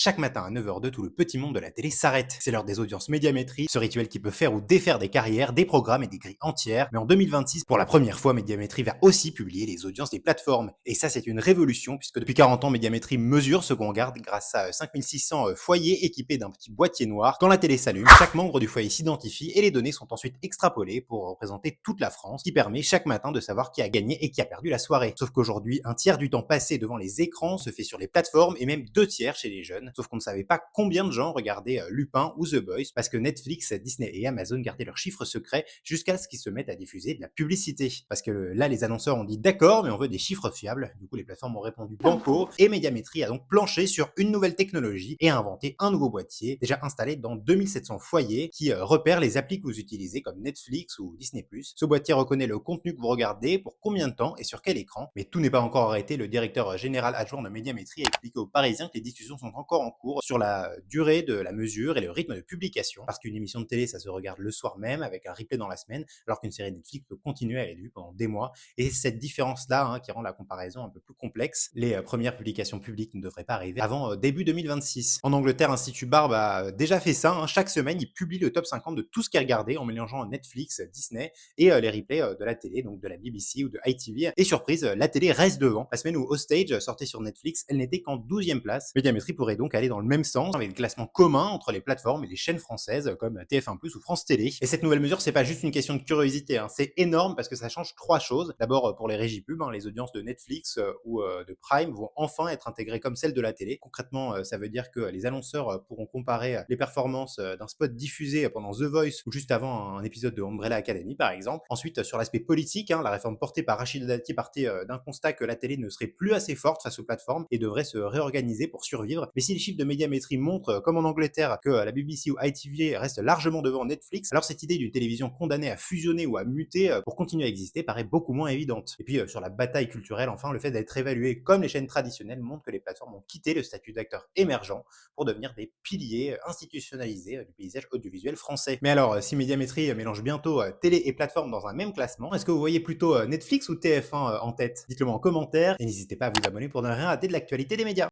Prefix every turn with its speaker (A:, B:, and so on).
A: Chaque matin à 9h02, tout le petit monde de la télé s'arrête. C'est l'heure des audiences médiamétrie, ce rituel qui peut faire ou défaire des carrières, des programmes et des grilles entières. Mais en 2026, pour la première fois, Médiamétrie va aussi publier les audiences des plateformes. Et ça, c'est une révolution, puisque depuis 40 ans, Médiamétrie mesure ce qu'on regarde grâce à 5600 foyers équipés d'un petit boîtier noir. Quand la télé s'allume, chaque membre du foyer s'identifie et les données sont ensuite extrapolées pour représenter toute la France, qui permet chaque matin de savoir qui a gagné et qui a perdu la soirée. Sauf qu'aujourd'hui, un tiers du temps passé devant les écrans se fait sur les plateformes et même 2 tiers chez les jeunes. Sauf qu'on ne savait pas combien de gens regardaient Lupin ou The Boys parce que Netflix, Disney et Amazon gardaient leurs chiffres secrets jusqu'à ce qu'ils se mettent à diffuser de la publicité. Parce que là, les annonceurs ont dit d'accord, mais on veut des chiffres fiables. Du coup, les plateformes ont répondu banco et Médiamétrie a donc planché sur une nouvelle technologie et a inventé un nouveau boîtier déjà installé dans 2700 foyers qui repère les applis que vous utilisez comme Netflix ou Disney+. Ce boîtier reconnaît le contenu que vous regardez, pour combien de temps et sur quel écran. Mais tout n'est pas encore arrêté. Le directeur général adjoint de Médiamétrie a expliqué aux Parisiens que les discussions sont encore en cours sur la durée de la mesure et le rythme de publication. Parce qu'une émission de télé, ça se regarde le soir même avec un replay dans la semaine, alors qu'une série Netflix peut continuer à être vue pendant des mois. Et c'est cette différence-là qui rend la comparaison un peu plus complexe. Les premières publications publiques ne devraient pas arriver avant début 2026. En Angleterre, Institut Barbe a déjà fait ça. Chaque semaine, il publie le top 50 de tout ce qui est regardé en mélangeant Netflix, Disney et les replays de la télé, donc de la BBC ou de ITV. Et surprise, la télé reste devant. La semaine où Hostage sortait sur Netflix, elle n'était qu'en 12e place. Médiamétrie pourrait donc aller dans le même sens, avec des classements communs entre les plateformes et les chaînes françaises comme TF1+, ou France Télé. Et cette nouvelle mesure, c'est pas juste une question de curiosité, c'est énorme parce que ça change 3 choses. D'abord, pour les régies pub, les audiences de Netflix ou de Prime vont enfin être intégrées comme celles de la télé. Concrètement, ça veut dire que les annonceurs pourront comparer les performances d'un spot diffusé pendant The Voice ou juste avant un épisode de Umbrella Academy, par exemple. Ensuite, sur l'aspect politique, la réforme portée par Rachida Dati partait d'un constat que la télé ne serait plus assez forte face aux plateformes et devrait se réorganiser pour survivre. Mais si les chiffres de Médiamétrie montrent, comme en Angleterre, que la BBC ou ITV reste largement devant Netflix, alors cette idée d'une télévision condamnée à fusionner ou à muter pour continuer à exister paraît beaucoup moins évidente. Et puis sur la bataille culturelle, enfin, le fait d'être évalué comme les chaînes traditionnelles montre que les plateformes ont quitté le statut d'acteurs émergents pour devenir des piliers institutionnalisés du paysage audiovisuel français. Mais alors, si Médiamétrie mélange bientôt télé et plateforme dans un même classement, est-ce que vous voyez plutôt Netflix ou TF1 en tête? Dites-le moi en commentaire et n'hésitez pas à vous abonner pour ne rien rater de l'actualité des médias.